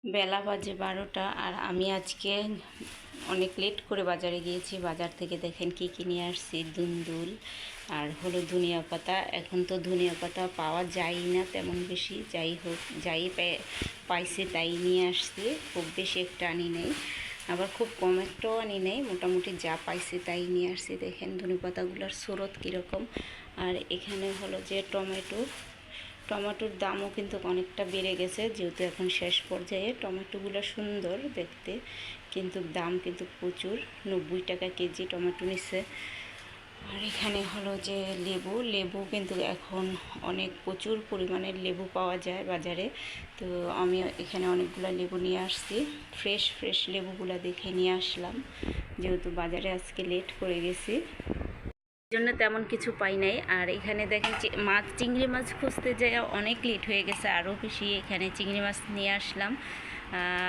বেলা বাজে 12টা আর আমি আজকে অনেক লেট করে বাজারে গিয়েছি। বাজার থেকে দেখেন কি কি নিয়ে আসছি, দুন্দুল আর হলো ধনিয়া পাতা। এখন তো ধনিয়া পাতা পাওয়া যায় না তেমন বেশি, যাই হোক যাই পাইছি তাই নিয়ে আসছি। খুব বেশি একটা আনি নেই, আবার খুব কম একটাও আনি নেই, মোটামুটি যা পাইছি তাই নিয়ে আসছি। দেখেন ধনিয়া পাতাগুলোর স্রোত কীরকম। আর এখানে হলো যে টমেটোর দামও কিন্তু অনেকটা বেড়ে গেছে, যেহেতু এখন শেষ পর্যায়ে। টমেটোগুলো সুন্দর দেখতে, কিন্তু দাম কিন্তু প্রচুর, 90 টাকা কেজি টমেটো নিচ্ছে। আর এখানে হলো যে লেবু কিন্তু এখন অনেক প্রচুর পরিমাণের লেবু পাওয়া যায় বাজারে। তো আমি এখানে অনেকগুলো লেবু নিয়ে আসছি, ফ্রেশ ফ্রেশ লেবুগুলো দেখে নিয়ে আসলাম, যেহেতু বাজারে আজকে লেট করে গেছি, জন্য তেমন কিছু পাই নাই। আর এখানে দেখেন চিংড়ি মাছ খুঁজতে যাই অনেক লেট হয়ে গেছে, আরও বেশি। এখানে চিংড়ি মাছ নিয়ে আসলাম।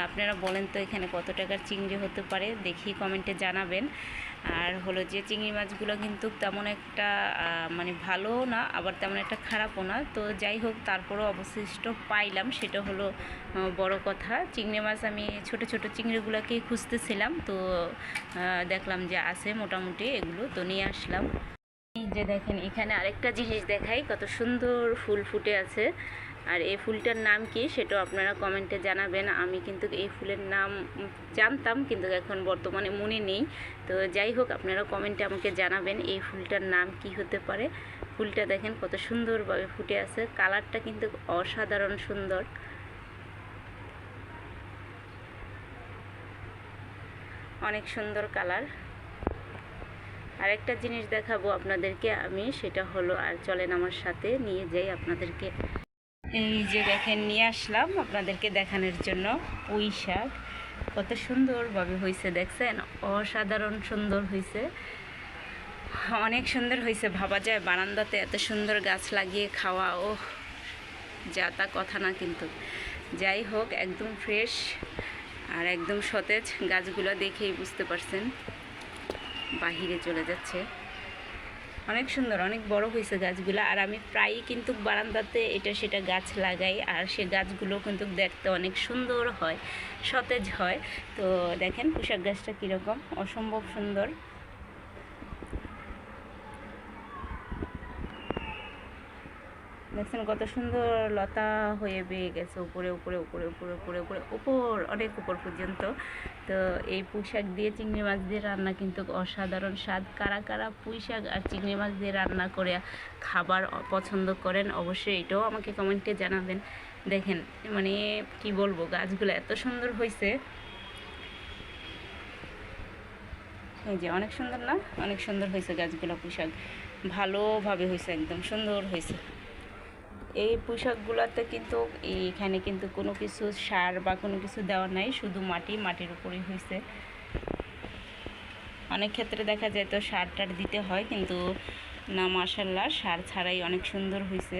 আপনারা বলেন তো এখানে কত টাকার চিংড়ি হতে পারে, দেখি কমেন্টে জানাবেন। আর হলো যে চিংড়ি মাছগুলো কিন্তু তেমন একটা মানে ভালোও না, আবার তেমন একটা খারাপও না। তো যাই হোক, তারপরও অবশিষ্ট পাইলাম, সেটা হলো বড় কথা। চিংড়ি মাছ আমি ছোট ছোট চিংড়িগুলোকেই খুঁজতেছিলাম, তো দেখলাম যে আছে মোটামুটি, এগুলো তো নিয়ে আসলাম। এই যে দেখেন, এখানে আরেকটা জিনিস দেখাই, কত সুন্দর ফুল ফুটে আছে। আর এই ফুলটার নাম কি সেটাও আপনারা কমেন্টে জানাবেন। আমি কিন্তু এই ফুলের নাম জানতাম, কিন্তু এখন বর্তমানে মনে নেই। তো যাই হোক, আপনারা কমেন্টে আমাকে জানাবেন এই ফুলটার নাম কি হতে পারে। ফুলটা দেখেন কত সুন্দরভাবে ফুটে আছে, কালারটা কিন্তু অসাধারণ সুন্দর, অনেক সুন্দর কালার। আরেকটা জিনিস দেখাবো আপনাদেরকে আমি, সেটা হলো, আর চলেন আমার সাথে নিয়ে যাই আপনাদেরকে। এই যে দেখেন, নিয়ে আসলাম আপনাদেরকে দেখানোর জন্য পুঁই শাক। কত সুন্দরভাবে হয়েছে দেখছেন, অসাধারণ সুন্দর হয়েছে, অনেক সুন্দর হয়েছে। ভাবা যায় বারান্দাতে এত সুন্দর গাছ লাগিয়ে খাওয়া, ও যা তা কথা না। কিন্তু যাই হোক, একদম ফ্রেশ আর একদম সতেজ, গাছগুলো দেখেই বুঝতে পারছেন। বাহিরে চলে যাচ্ছে, অনেক সুন্দর, অনেক বড় হয়েছে গাছগুলো। আর আমি প্রায়ই কিন্তু বারান্দাতে এটা সেটা গাছ লাগাই, আর সে গাছগুলো কিন্তু দেখতে অনেক সুন্দর হয়, সতেজ হয়। তো দেখেন পুঁইশাক গাছটা কীরকম, অসম্ভব সুন্দর। দেখছেন কত সুন্দর লতা হয়ে বেয়ে গেছে উপরে উপরে উপরে উপরে উপরে উপরে উপর, অনেক উপর পর্যন্ত। তো এই পুঁইশাক দিয়ে চিংড়ি মাছ দিয়ে রান্না কিন্তু অসাধারণ স্বাদ। কারা কারা পুঁইশাক আর চিংড়ি মাছ দিয়ে রান্না করে খাবার পছন্দ করেন, অবশ্যই এটাও আমাকে কমেন্টে জানাবেন। দেখেন মানে কি বলবো, গাছগুলো এত সুন্দর হয়েছে। এই যে অনেক সুন্দর না, অনেক সুন্দর হয়েছে গাছগুলো, পুঁইশাক ভালোভাবে হয়েছে, একদম সুন্দর হয়েছে। এই পোশাকগুলোতে কিন্তু এইখানে কিন্তু কোনো কিছু সার বা কোনো কিছু দেওয়া নাই, শুধু মাটির উপরেই হয়েছে। অনেক ক্ষেত্রে দেখা যায় তো সার টার দিতে হয়, কিন্তু না, মাশাআল্লাহ সার ছাড়াই অনেক সুন্দর হয়েছে।